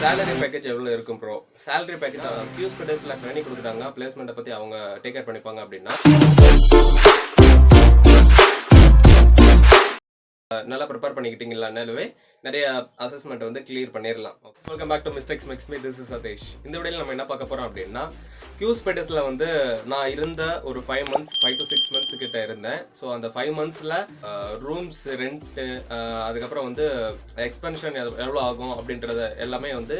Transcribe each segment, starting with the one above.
salary package எவ்வளவு இருக்கும் bro? salary package Qspidersல training கொடுக்குறாங்க, பிளேஸ்மெண்ட்டை பத்தி அவங்க டேக் கேர் பண்ணிப்பாங்க அப்படின்னா நல்லா ப்ரிப்பேர் பண்ணிக்கிட்டீங்களானாலே நிறைய அசஸ்மெண்ட் வந்து கிளியர் பண்ணிடலாம். Welcome back to mistakes makes me, this is Satish. இந்த வீடியோவில் நம்ம என்ன பார்க்க போகிறோம் அப்படின்னா, Qspidersல வந்து நான் இருந்த ஒரு 5 to 6 months கிட்ட இருந்தேன். ஸோ அந்த 5 monthsல ரூம்ஸ் ரெண்ட்டு, அதுக்கப்புறம் வந்து எக்ஸ்பென்ஷன் எவ்வளோ ஆகும் அப்படின்றத எல்லாமே வந்து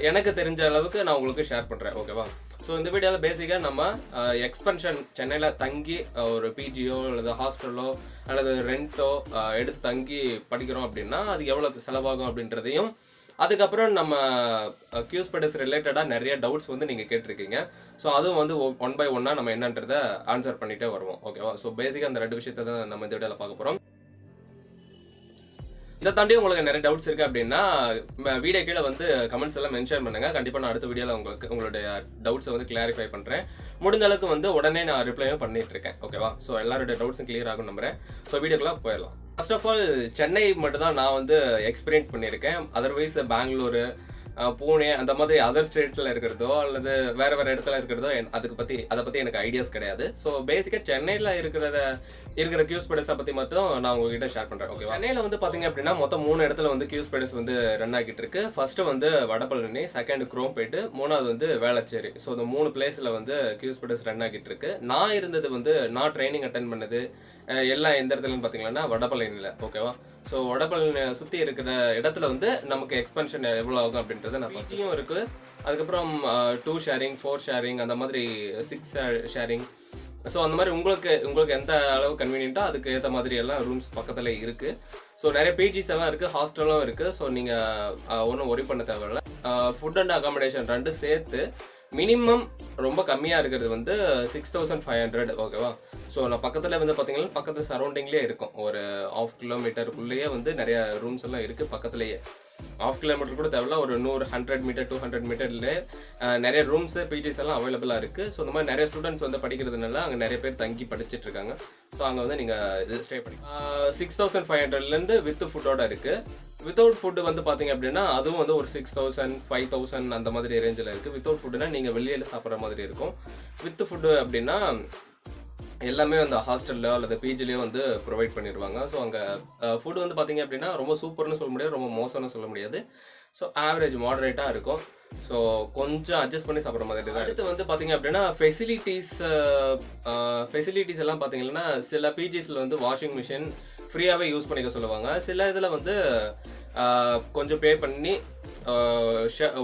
எனக்கு தெரிஞ்ச அளவுக்கு நான் உங்களுக்கு ஷேர் பண்ணுறேன். ஓகேவா? ஸோ இந்த வீடியோவில் பேசிக்காக நம்ம எக்ஸ்பென்ஷன் சென்னையில் தங்கி ஒரு பிஜியோ அல்லது ஹாஸ்டலோ அல்லது ரெண்ட்டோ எடுத்து தங்கி படிக்கிறோம் அப்படின்னா அது எவ்வளோ செலவாகும் அப்படின்றதையும், அதுக்கப்புறம் நம்ம Qspiders ரிலேட்டடாக நிறைய டவுட்ஸ் வந்து நீங்கள் கேட்டிருக்கீங்க. ஸோ அதுவும் வந்து 1 by 1 நம்ம என்னன்றதை ஆன்சர் பண்ணிகிட்டே வருவோம். ஓகேவா? ஸோ பேசிக்காக அந்த 2 விஷயத்தை தான் நம்ம இந்த வீடியோவில் பார்க்க போகிறோம். இதை தாண்டி உங்களுக்கு நிறைய டவுட்ஸ் இருக்குது அப்படின்னா வீடியோ கீழே வந்து கமெண்ட்ஸ் எல்லாம் மென்ஷன் பண்ணுங்கள். கண்டிப்பாக நான் அடுத்த வீடியோவில் உங்களுடைய டவுட்ஸை வந்து கிளாரிஃபை பண்ணுறேன். முடிஞ்ச அளவுக்கு வந்து உடனே நான் ரிப்ளையும் பண்ணிட்டு இருக்கேன். ஓகேவா? ஸோ எல்லாருடைய டவுட்ஸும் கிளியர் ஆகும் நம்புறேன். ஸோ வீடியோக்குள்ள போயிடலாம். ஃபர்ஸ்ட் ஆஃப் ஆல் சென்னை மட்டும் தான் நான் வந்து எக்ஸ்பீரியன்ஸ் பண்ணியிருக்கேன். அதர்வைஸ் பெங்களூரு, பூனே அந்த மாதிரி அதர் ஸ்டேட்ஸில் இருக்கிறதோ அல்லது வேறு இடத்துல இருக்கிறதோ அதை பற்றி எனக்கு ஐடியாஸ் கிடையாது. ஸோ பேசிக்காக சென்னையில் இருக்கிற Qspiders பற்றி மட்டும் நான் உங்ககிட்ட ஷேர் பண்ணுறேன். ஓகே, சென்னையில் வந்து பார்த்தீங்க அப்படின்னா மொத்தம் 3 இடத்துல வந்து Qspiders வந்து ரன் ஆகிட்டு இருக்கு. ஃபர்ஸ்ட் வந்து வடபழனி, செகண்ட் Chromepet, மூணாவது வந்து வேளச்சேரி. ஸோ இந்த 3 பிளேஸில் வந்து Qspiders ரன் ஆகிட்டு இருக்கு. நான் இருந்தது வந்து நான் ட்ரைனிங் அட்டன் பண்ணது எல்லாம் எந்த இடத்துலன்னு பார்த்தீங்கன்னா வடபழனியில். ஓகேவா? ஸோ வடபழனி சுற்றி இருக்கிற இடத்துல வந்து நமக்கு எக்ஸ்பென்ஷன் எவ்வளோ ஆகும் அப்படின்றத நான் ஃபஸ்ட்டையும் இருக்குது. அதுக்கப்புறம் 2 ஷேரிங், 4 ஷேரிங், அந்த மாதிரி 6 ஷேரிங். ஸோ அந்த மாதிரி உங்களுக்கு எந்த அளவு கன்வீனியன்ட்டோ அதுக்கு ஏற்ற மாதிரி எல்லாம் ரூம்ஸ் பக்கத்தில் இருக்குது. ஸோ நிறைய பிஜிஸ் எல்லாம் இருக்குது, ஹாஸ்டலும் இருக்குது. ஸோ நீங்கள் ஒன்றும் ஒரி பண்ண தேவையில்லை. ஃபுட் அண்ட் அகாமடேஷன் 2 சேர்த்து மினிமம் ரொம்ப கம்மியாக இருக்கிறது வந்து 6500. ஓகேவா? ஸோ நான் பக்கத்தில் வந்து பார்த்தீங்கன்னா பக்கத்து சரௌண்டிங்லேயே இருக்கும். ஒரு 1/2 கிலோமீட்டருக்குள்ளேயே வந்து நிறைய ரூம்ஸ் எல்லாம் இருக்குது பக்கத்துலேயே. 1/2 கிலோமீட்டர் கூட தேவையில்ல, ஒரு 100 மீட்டர் 200 மீட்டர்ல நிறைய ரூம்ஸ் பிஜிஸ் எல்லாம் அவைலபிளாக இருக்குது. ஸோ இந்த மாதிரி நிறைய ஸ்டூடெண்ட்ஸ் வந்து படிக்கிறதுனால அங்கே நிறைய பேர் தங்கி படிச்சுட்டு இருக்காங்க. ஸோ அங்கே வந்து நீங்கள் இது ஸ்டே பண்ணி 6500லேருந்து வித் ஃபுட்டோட இருக்குது. வித்தவுட் ஃபுட்டு வந்து பார்த்தீங்க அப்படின்னா அதுவும் வந்து ஒரு 6000 5000 அந்த மாதிரி ரேஞ்சில் இருக்குது. வித்தவுட் ஃபுட்டுனா நீங்கள் வெளியில் சாப்பிட்ற மாதிரி இருக்கும். வித் ஃபுட்டு அப்படின்னா எல்லாமே வந்து ஹாஸ்டல்லையோ அல்லது பிஜிலையோ வந்து ப்ரொவைட் பண்ணிடுவாங்க. ஸோ அங்கே ஃபுட்டு வந்து பார்த்தீங்க அப்படின்னா ரொம்ப சூப்பர்னு சொல்ல முடியாது, ரொம்ப மோசம்னு சொல்ல முடியாது. ஸோ ஆவரேஜ் மாடரேட்டாக இருக்கும். ஸோ கொஞ்சம் அட்ஜஸ்ட் பண்ணி சாப்பிட்ற மாதிரி தான். அடுத்து வந்து பார்த்தீங்க அப்படின்னா ஃபெசிலிட்டிஸ் எல்லாம் பார்த்தீங்கன்னா சில பிஜிஸில் வந்து வாஷிங் மிஷின் ஃப்ரீயாகவே யூஸ் பண்ணிக்க சொல்லுவாங்க. சில இதில் வந்து கொஞ்சம் பே பண்ணி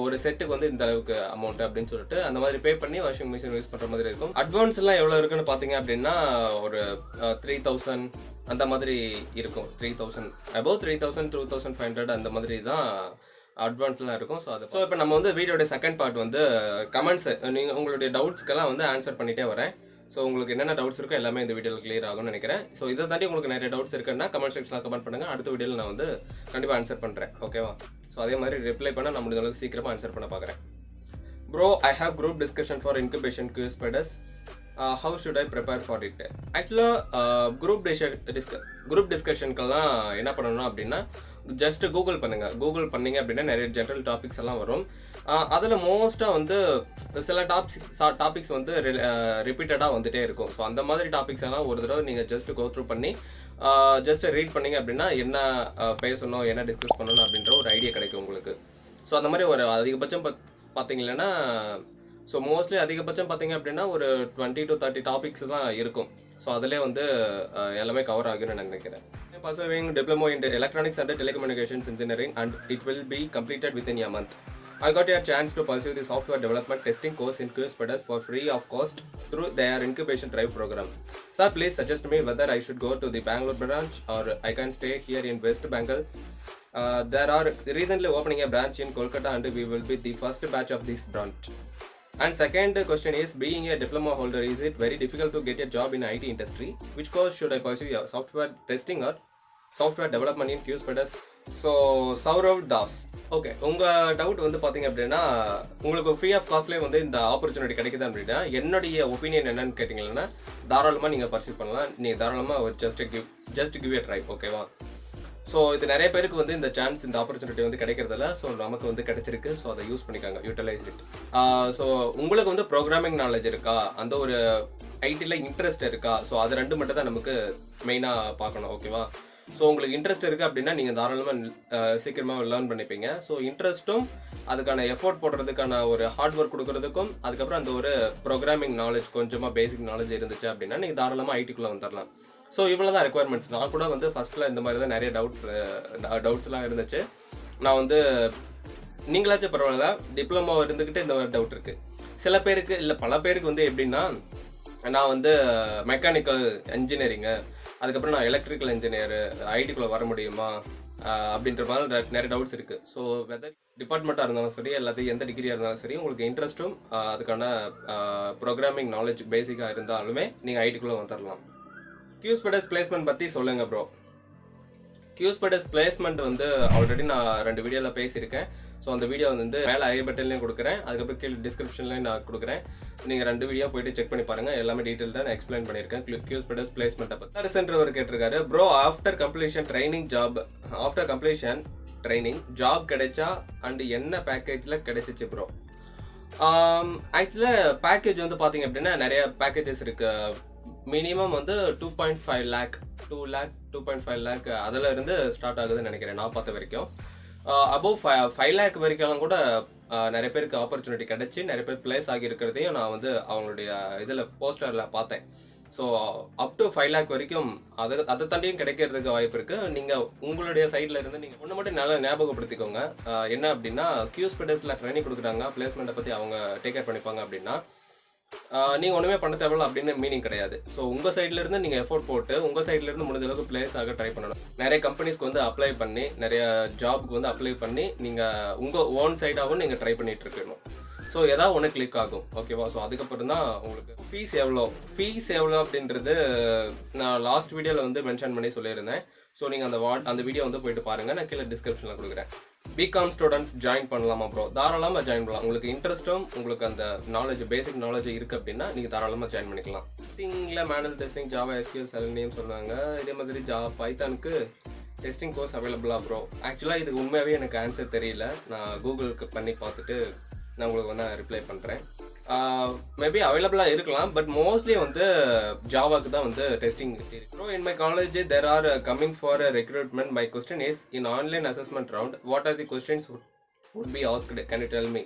ஒரு செட்டுக்கு வந்து இந்த அளவுக்கு அமௌண்ட் அப்படின்னு சொல்லிட்டு அந்த மாதிரி பே பண்ணி வாஷிங் மிஷின் யூஸ் பண்ணுற மாதிரி இருக்கும். அட்வான்ஸ் எல்லாம் எவ்வளோ இருக்குன்னு பார்த்தீங்க அப்படின்னா ஒரு 3000 அந்த மாதிரி இருக்கும். 3000 above 3000 2500 அந்த மாதிரி தான் அட்வான்ஸ்லாம் இருக்கும். ஸோ இப்போ நம்ம வந்து வீடியோட செகண்ட் பார்ட் வந்து கமெண்ட்ஸ், நீங்கள் உங்களுடைய டவுட்ஸ்க்கெல்லாம் வந்து ஆன்சர் பண்ணிகிட்டே வரேன். ஸோ உங்களுக்கு என்னென்ன டவுட்ஸ் இருக்கோ எல்லாமே இந்த வீடியோவில் கிளியர் ஆகும்னு நினைக்கிறேன். ஸோ இதை தாண்டி உங்களுக்கு நிறைய டவுட்ஸ் இருக்குன்னா கமெண்ட் செக்ஷனில் கமெண்ட் பண்ணுங்கள். அடுத்த வீடியோவில் நான் வந்து கண்டிப்பாக ஆன்சர் பண்ணுறேன். ஓகேவா? ஸோ அதே மாதிரி ரிப்ளை பண்ண நான் முடிஞ்ச அளவுக்கு சீக்கிரமாக ஆன்சர் பண்ண பார்க்குறேன். Bro, I have group discussion for incubation Qspiders. How should I prepare for it? ஆக்சுவலாக குரூப் டிஸ்கஷனுக்கெல்லாம் என்ன பண்ணணும் அப்படின்னா ஜஸ்ட் கூகுள் பண்ணிங்க அப்படின்னா நிறைய ஜென்ரல் டாபிக்ஸ் எல்லாம் வரும். அதில் மோஸ்ட்டாக வந்து சில டாபிக்ஸ் வந்து ரிப்பீட்டடாக வந்துட்டே இருக்கும். ஸோ அந்த மாதிரி டாபிக்ஸ் எல்லாம் ஒரு தடவை நீங்கள் ஜஸ்ட் கோ த்ரூ பண்ணி ஜஸ்ட் ரீட் பண்ணிங்க அப்படின்னா என்ன பேசணும், என்ன டிஸ்கஸ் பண்ணணும் அப்படின்ற ஒரு ஐடியா கிடைக்கும் உங்களுக்கு. ஸோ அந்த மாதிரி ஒரு அதிகபட்சம் பார்த்தீங்கன்னா ஸோ மோஸ்ட்லி அதிகபட்சம் பார்த்தீங்க அப்படின்னா ஒரு 20 to 30 டாபிக்ஸ் தான் இருக்கும். ஸோ அதிலே வந்து எல்லாமே கவர் ஆகுன்னு நான் நினைக்கிறேன். Pursuing diploma in electronics and telecommunications engineering and it will be completed within a month. I got a chance to pursue the software development testing course in Qspiders for free of cost through their incubation drive program. Sir, please suggest me whether I should go to the Bangalore branch or I can stay here in West Bengal. There are recently opening a branch in Kolkata and we will be the first batch of this branch. And second question is, being a diploma holder, is it very difficult to get a job in IT industry? Which course should I pursue, software testing or software development in Qspiders? So Sourav Das, okay, உங்கள் doubt வந்து பார்த்தீங்க அப்படின்னா உங்களுக்கு free of காஸ்ட்லேயே வந்து இந்த opportunity கிடைக்குது அப்படின்னா என்னுடைய ஒப்பீனியன் என்னன்னு கேட்டிங்கன்னா தாராளமாக நீங்கள் பர்சீவ் பண்ணலாம். நீங்கள் தாராளமாக ஒரு ஜஸ்ட் கிவ் எ ட்ரை. ஓகேவா? ஸோ இது நிறைய பேருக்கு வந்து இந்த சான்ஸ், இந்த ஆப்பர்ச்சுனிட்டி வந்து கிடைக்கிறதில்ல. ஸோ நமக்கு வந்து கிடைச்சிருக்கு. ஸோ அதை யூஸ் பண்ணிக்காங்க, யூட்டிலைஸ் இட். ஸோ உங்களுக்கு வந்து ப்ரோக்ராமிங் நாலேஜ் இருக்கா, அந்த ஒரு ஐடியில் இன்ட்ரெஸ்ட் இருக்கா, ஸோ அது ரெண்டு மட்டும் தான் நமக்கு மெயினாக பார்க்கணும். ஓகேவா? ஸோ உங்களுக்கு இன்ட்ரெஸ்ட் இருக்குது அப்படின்னா நீங்கள் தாராளமாக சீக்கிரமாக லேர்ன் பண்ணிப்பீங்க. ஸோ இன்ட்ரெஸ்ட்டும் அதுக்கான எஃபோர்ட் போடுறதுக்கான ஒரு ஹார்ட் ஒர்க் கொடுக்கறதுக்கும், அதுக்கப்புறம் அந்த ஒரு ப்ரோக்ராமிங் நாலேஜ், கொஞ்சமாக பேசிக் நாலேஜ் இருந்துச்சு அப்படின்னா நீங்கள் தாராளமாக ஐடிக்குள்ளே வந்துடலாம். ஸோ இவ்வளோ தான் ரெக்குவயர்மெண்ட்ஸ். நான் கூட வந்து ஃபஸ்ட்டில் இந்த மாதிரி தான் நிறைய டவுட்ஸ்லாம் இருந்துச்சு. நான் வந்து நீங்களாச்சும் பரவாயில்ல, டிப்ளமோ இருந்துக்கிட்டு இந்த மாதிரி டவுட் இருக்குது. சில பேருக்கு இல்லை பல பேருக்கு வந்து எப்படின்னா, நான் வந்து மெக்கானிக்கல் இன்ஜினியரிங்கு, அதுக்கப்புறம் நான் எலக்ட்ரிக்கல் இன்ஜினியரு, ஐடிக்குள்ளே வர முடியுமா அப்படின்ற மாதிரி நிறைய டவுட்ஸ் இருக்குது. ஸோ வெதர் டிபார்ட்மெண்ட்டாக இருந்தாலும் சரி, எல்லாத்தையும் எந்த டிகிரியாக இருந்தாலும் சரி, உங்களுக்கு இன்ட்ரெஸ்ட்டும் அதுக்கான ப்ரோக்ராமிங் நாலேஜ் பேசிக்காக இருந்தாலுமே நீங்கள் ஐடிக்குள்ளே வந்துடலாம். Qspiders பிளேஸ்மெண்ட் பற்றி சொல்லுங்கள் ப்ரோ. Qspiders பிளேஸ்மெண்ட் வந்து ஆல்ரெடி நான் 2 வீடியோவில் பேசியிருக்கேன். ஸோ அந்த வீடியோ வந்து மேலே ஐ பட்டன்லையும் கொடுக்குறேன், அதுக்கப்புறம் கீழே டிஸ்கிரிப்ஷன்லையும் நான் கொடுக்குறேன். நீங்கள் 2 வீடியோ போயிட்டு செக் பண்ணி பாருங்கள். எல்லாமே டீட்டெயில்டாக நான் எக்ஸ்பிளைன் பண்ணியிருக்கேன் Qspiders பிளேஸ்மெண்ட்டை பற்றி. ரிசென்ட்ரவர் கேட்டிருக்காரு, bro after completion training job கிடைச்சா அண்ட் என்ன பேக்கேஜில் கிடைச்சிச்சு ப்ரோ? ஆக்சுவலாக பேக்கேஜ் வந்து பார்த்தீங்க அப்படின்னா நிறைய பேக்கேஜஸ் இருக்குது. மினிமம் வந்து 2.5 lakh 2.5 lakh அதில் இருந்து ஸ்டார்ட் ஆகுதுன்னு நினைக்கிறேன் நான் பார்த்த வரைக்கும். அபோவ் 5 lakh வரைக்கும் கூட நிறைய பேருக்கு ஆப்பர்ச்சுனிட்டி கிடைச்சி நிறைய பேர் பிளேஸ் ஆகி இருக்கிறதையும் நான் வந்து அவங்களுடைய இதில் போஸ்டரில் பார்த்தேன். ஸோ அப் டு 5 lakh வரைக்கும் அதை தாண்டியும் கிடைக்கிறதுக்கு வாய்ப்பு இருக்குது. நீங்கள் உங்களுடைய சைடில் இருந்து நீங்கள் ஒன்று மட்டும் நல்லா ஞாபகப்படுத்திக்கோங்க. என்ன அப்படின்னா, Qspidersல ட்ரைனிங் கொடுக்குறாங்க, பிளேஸ்மெண்ட்டை பற்றி அவங்க டேக் கேர் பண்ணிப்பாங்க அப்படின்னா நீங்கள் ஒன்றுமே பண்ண தேவையில்ல அப்படின்னு மீனிங் கிடையாது. ஸோ உங்கள் சைட்லேருந்து நீங்கள் எஃபோர்ட் போட்டு உங்கள் சைட்லேருந்து முடிஞ்ச அளவுக்கு பிளேஸ் ஆக ட்ரை பண்ணணும். நிறைய கம்பெனிஸ்க்கு வந்து அப்ளை பண்ணி, நிறைய ஜாபுக்கு வந்து அப்ளை பண்ணி நீங்கள் உங்கள் ஓன் சைடாகவும் நீங்கள் ட்ரை பண்ணிட்டு இருக்கணும். ஸோ ஏதாவது ஒன்று கிளிக் ஆகும். ஓகேவா? ஸோ அதுக்கப்புறம் தான் உங்களுக்கு ஃபீஸ் எவ்வளோ அப்படின்றது நான் லாஸ்ட் வீடியோவில் வந்து மென்ஷன் பண்ணி சொல்லியிருந்தேன். ஸோ நீங்கள் அந்த வீடியோ வந்து போயிட்டு பாருங்கள், நான் கீழே டிஸ்கிரிப்ஷனில் கொடுக்குறேன். பிகாம் ஸ்டூடெண்ட்ஸ் ஜாயின் பண்ணலாமா ப்ரோ? தாராளமாக ஜாயின் பண்ணலாம். உங்களுக்கு இன்ட்ரெஸ்ட்டும் உங்களுக்கு அந்த நாலேஜ், பேசிக் நாலேஜ் இருக்குது அப்படின்னா நீங்கள் தாராளமாக ஜாயின் பண்ணிக்கலாம். டெஸ்டிங்கில் manual testing, Java, SQL, selenium சொன்னாங்க. இதே மாதிரி பைத்தானுக்கு டெஸ்டிங் கோர்ஸ் அவைலபிளா ப்ரோ? ஆக்சுவலாக இதுக்கு உண்மையாகவே எனக்கு ஆன்சர் தெரியல. நான் கூகுளுக்கு பண்ணி பார்த்துட்டு நான் உங்களுக்கு வந்து ரிப்ளை பண்ணுறேன். மேபி அவைலபிளாக இருக்கலாம், பட் மோஸ்ட்லி வந்து ஜாவாக்கு தான் வந்து டெஸ்டிங் இருக்கு. Bro, in my college there are coming for recruitment. My question is, in online assessment round what are the questions would be asked? Can you tell me?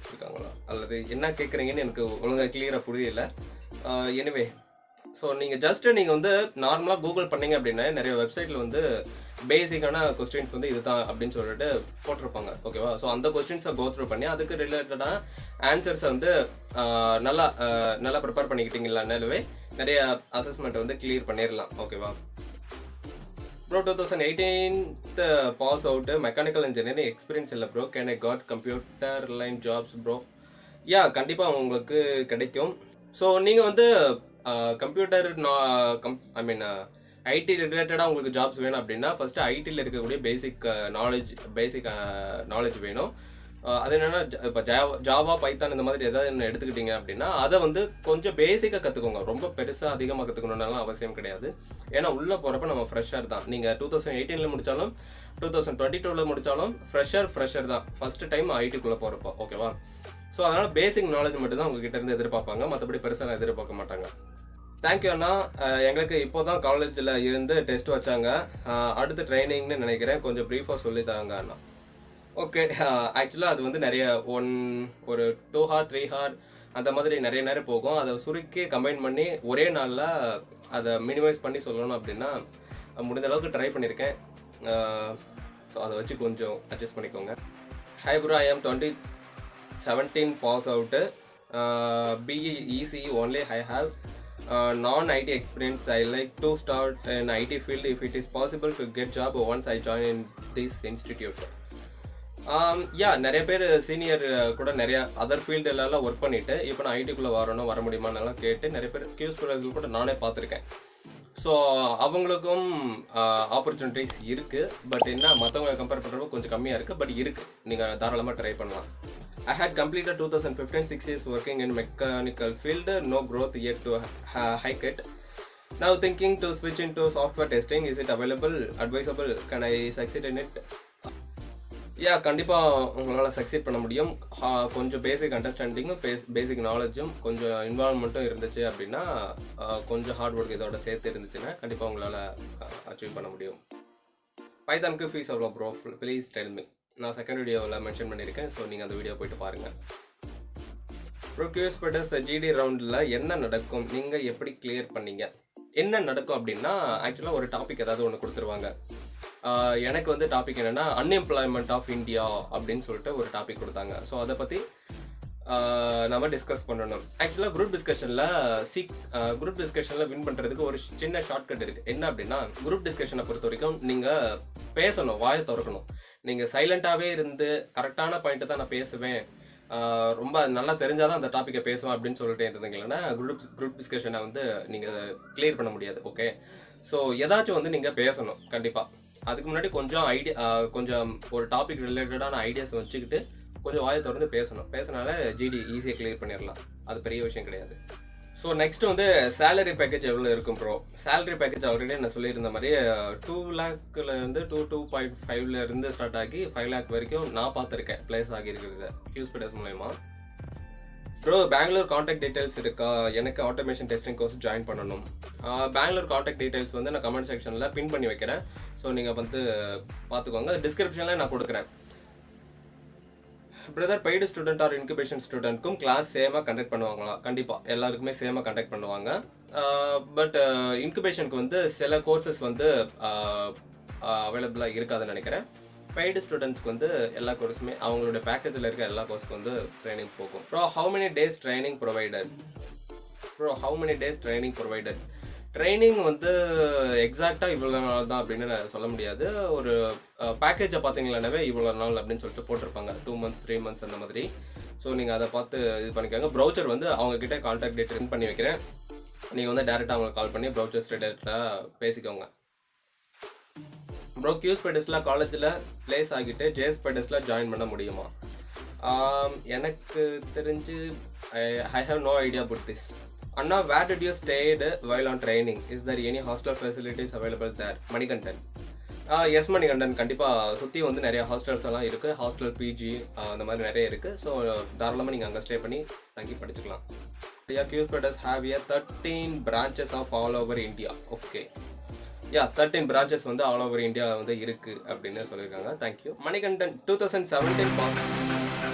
இருக்காங்களா அல்லது என்ன கேட்குறீங்கன்னு எனக்கு ஒழுங்காக கிளியராக புரியல. எனிவே, ஸோ நீங்கள் வந்து நார்மலாக கூகுள் பண்ணீங்க அப்படின்னா நிறைய வெப்சைட்டில் வந்து பேசிக்கான கொஸ்டின்ஸ் வந்து இதுதான் அப்படின்னு சொல்லிட்டு போட்டிருப்பாங்க. ஓகேவா? ஸோ அந்த கொஸ்டின்ஸை கோ த்ரூ பண்ணி அதுக்கு ரிலேட்டடான ஆன்சர்ஸை வந்து நல்லா ப்ரிப்பேர் பண்ணிக்கிட்டீங்களானாலே நிறைய அசஸ்மெண்ட்டை வந்து கிளியர் பண்ணிடலாம். ஓகேவா bro? 2018 pass out, mechanical engineering experience இல்லை bro. Can I got computer line jobs bro? Yeah, கண்டிப்பாக உங்களுக்கு கிடைக்கும். ஸோ நீங்கள் வந்து கம்ப்யூட்டர் ஐடி ரிலேட்டடாக உங்களுக்கு ஜாப்ஸ் வேணும் அப்படின்னா ஃபஸ்ட்டு ஐடியில் இருக்கக்கூடிய பேசிக் நாலேஜ் வேணும். அது என்னென்னா, இப்போ ஜாவா, பைத்தான் இந்த மாதிரி எதாவது எடுத்துக்கிட்டீங்க அப்படின்னா அதை வந்து கொஞ்சம் பேசிக்காக கற்றுக்கோங்க. ரொம்ப பெருசாக அதிகமாக கற்றுக்கணுன்னாலும் அவசியம் கிடையாது. ஏன்னா உள்ளே போகிறப்ப நம்ம ஃப்ரெஷர் தான். நீங்கள் 2018 முடித்தாலும் 2022 முடித்தாலும் ஃப்ரெஷர் தான் ஃபஸ்ட்டு டைம் ஐடிக்குள்ளே போகிறப்போ. ஓகேவா? ஸோ அதனால் பேசிக் நாலேஜ் மட்டும் தான் உங்ககிட்ட இருந்து எதிர்பார்ப்பாங்க, மற்றபடி பெருசாக எதிர்பார்க்க மாட்டாங்க. தேங்க்யூ அண்ணா. எங்களுக்கு இப்போ தான் காலேஜில் இருந்து டெஸ்ட் வச்சாங்க, அடுத்து ட்ரைனிங்னு நினைக்கிறேன், கொஞ்சம் ப்ரீஃபாக சொல்லி தாங்க அண்ணா. ஓகே, ஆக்சுவலாக அது வந்து நிறைய ஒரு 2 hour 3 hour அந்த மாதிரி நிறைய போகும். அதை சுருக்கி கம்பைன் பண்ணி ஒரே நாளில் அதை மினிமைஸ் பண்ணி சொல்லணும் அப்படின்னா முடிஞ்ச அளவுக்கு ட்ரை பண்ணியிருக்கேன். ஸோ அதை வச்சு கொஞ்சம் அட்ஜஸ்ட் பண்ணிக்கோங்க. Hi bro, I am 2017 pass out, BE ECE only I have. Non-IT experience. I like to start in IT field if it is possible to get job once I join in this institute. நிறைய பேர் senior கூட நிறைய other ஃபீல்டுலலாம் work பண்ணிவிட்டு இப்போ நான் ஐடிக்குள்ளே வர முடியுமான்னெல்லாம் கேட்டு நிறைய பேர் Qspiders கூட நானே பார்த்துருக்கேன். ஸோ அவங்களுக்கும் ஆப்பர்ச்சுனிட்டிஸ் இருக்குது. பட் என்ன, மற்றவங்களை கம்பேர் பண்ணுறப்போ கொஞ்சம் கம்மியாக இருக்குது. பட் இருக்குது, நீங்கள் தாராளமாக ட்ரை பண்ணலாம். I had completed 2015 6 years working in mechanical field. No growth yet to hike it. Now thinking to switch into software testing. Is it available? Advisable? Can I succeed in it? யா கண்டிப்பாக உங்களால் succeed பண்ண முடியும். கொஞ்சம் பேசிக் அண்டர்ஸ்டாண்டிங்கும் பேசிக் நாலேஜும் கொஞ்சம் இன்வால்மெண்ட்டும் இருந்துச்சு அப்படின்னா, கொஞ்சம் hard work இதோட சேர்த்து இருந்துச்சுன்னா கண்டிப்பாக உங்களால் அச்சீவ் பண்ண முடியும். பைத்தானுக்கு ஃபீஸ் எவ்வளோ ப்ரோ? Please tell me. நான் செகண்ட் வீடியோவில் மென்ஷன் பண்ணியிருக்கேன். ஸோ நீங்கள் அந்த வீடியோ போய்ட்டு பாருங்கள். ப்ரோ Qspiders ஜிடி ரவுண்டில் என்ன நடக்கும்? நீங்கள் எப்படி கிளியர் பண்ணீங்க? என்ன நடக்கும் அப்படின்னா, ஆக்சுவலாக ஒரு டாபிக் ஏதாவது ஒன்று கொடுத்துருவாங்க. எனக்கு வந்து டாபிக் என்னென்னா அன்எம்ப்ளாய்மெண்ட் ஆஃப் இந்தியா அப்படின்னு சொல்லிட்டு ஒரு டாபிக் கொடுத்தாங்க. ஸோ அதை பற்றி நம்ம டிஸ்கஸ் பண்ணணும். ஆக்சுவலாக குரூப் டிஸ்கஷனில் வின் பண்ணுறதுக்கு ஒரு சின்ன ஷார்ட்கட் இருக்குது. என்ன அப்படின்னா, குரூப் டிஸ்கஷனை பொறுத்த வரைக்கும் நீங்கள் பேசணும், வாயை திறக்கணும். நீங்கள் சைலண்ட்டாகவே இருந்து கரெக்டான பாயிண்ட்டை தான் நான் பேசுவேன், ரொம்ப நல்லா தெரிஞ்சாதான் அந்த டாப்பிக்கை பேசுவேன் அப்படின்னு சொல்லிட்டு இருந்தீங்கன்னா குரூப் டிஸ்கஷனை வந்து நீங்கள் கிளியர் பண்ண முடியாது. ஓகே, ஸோ ஏதாச்சும் வந்து நீங்கள் பேசணும் கண்டிப்பாக. அதுக்கு முன்னாடி கொஞ்சம் ஒரு டாபிக் ரிலேட்டடான ஐடியாஸ் வச்சுக்கிட்டு கொஞ்சம் வாயை திறந்து பேசினால ஜிடி ஈஸியாக கிளியர் பண்ணிடலாம். அது பெரிய விஷயம் கிடையாது. ஸோ நெக்ஸ்ட் வந்து சேலரி பேக்கேஜ் எவ்வளோ இருக்கும் ப்ரோ? சேலரி பேக்கேஜ் ஆல்ரெடி நான் சொல்லியிருந்த மாதிரி 2 lakhலேருந்து 2.5 ஸ்டார்ட் ஆகி 5 lakh வரைக்கும் நான் பார்த்துருக்கேன் பிளேஸ் ஆகியிருக்கிறது Qspiders மூலயமா. ப்ரோ பெங்களூர் காண்டாக்ட் டீட்டெயில்ஸ் இருக்கா? எனக்கு ஆட்டோமேஷன் டெஸ்டிங் கோர்ஸ் ஜாயின் பண்ணணும். பெங்களூர் காண்டாக்ட் டீட்டெயில்ஸ் வந்து நான் கமெண்ட் செக்ஷனில் பின் பண்ணி வைக்கிறேன். ஸோ நீங்கள் வந்து பார்த்துக்கோங்க. டிஸ்கிரிப்ஷனில் நான் கொடுக்குறேன். Brother paid student or incubation ஸ்டூடெண்ட்க்கும் கிளாஸ் சேமாக கண்டக்ட் பண்ணுவாங்களா? கண்டிப்பாக எல்லாருக்குமே சேமாக கண்டக்ட் பண்ணுவாங்க. பட் இன்குபேஷனுக்கு வந்து சில கோர்சஸ் வந்து அவைலபிளாக இருக்காதுன்னு நினைக்கிறேன். பெய்டு ஸ்டூடெண்ட்ஸ்க்கு வந்து எல்லா கோர்ஸுமே அவங்களோட பேக்கேஜில் இருக்க எல்லா கோர்ஸுக்கு வந்து ட்ரைனிங் போகும். Bro how many days training provided? Training வந்து எக்ஸாக்டாக இவ்வளோ நாள் தான் அப்படின்னு நான் சொல்ல முடியாது. ஒரு பேக்கேஜை பார்த்தீங்களானவே இவ்வளோ நாள் அப்படின்னு சொல்லிட்டு போட்டிருப்பாங்க. 2 months 3 months அந்த மாதிரி. ஸோ நீங்கள் அதை பார்த்து இது பண்ணிக்கோங்க. ப்ரௌச்சர் வந்து அவங்கக்கிட்ட கான்டாக்ட் டேட் ரின் பண்ணி வைக்கிறேன். நீங்கள் வந்து டேரெக்டாக அவங்களுக்கு கால் பண்ணி ப்ரௌச்சர்ஸ் ரிலேட்டடாக பேசிக்கோங்க. ப்ரோ Qspidersல காலேஜில் பிளேஸ் ஆகிட்டு Jspiders ஜாயின் பண்ண முடியுமா? எனக்கு தெரிஞ்சு I have no idea about this. அண்ணா where did you stayed while on training? Is there any hostel facilities available there? Manikandan. Yes Manikandan, கண்டிப்பாக சுற்றி வந்து நிறைய ஹாஸ்டல்ஸ் எல்லாம் இருக்குது. ஹாஸ்டல் பிஜி அந்த மாதிரி நிறைய இருக்குது. ஸோ தாராளமாக நீங்கள் அங்கே ஸ்டே பண்ணி தங்கி படிச்சுக்கலாம். Qspiders have 13 branches of all over India. Okay, 13 branches வந்து ஆல் ஓவர் இந்தியா வந்து இருக்குது அப்படின்னு சொல்லியிருக்காங்க. தேங்க்யூ. மணிகண்டன் 2017 பாஸ்.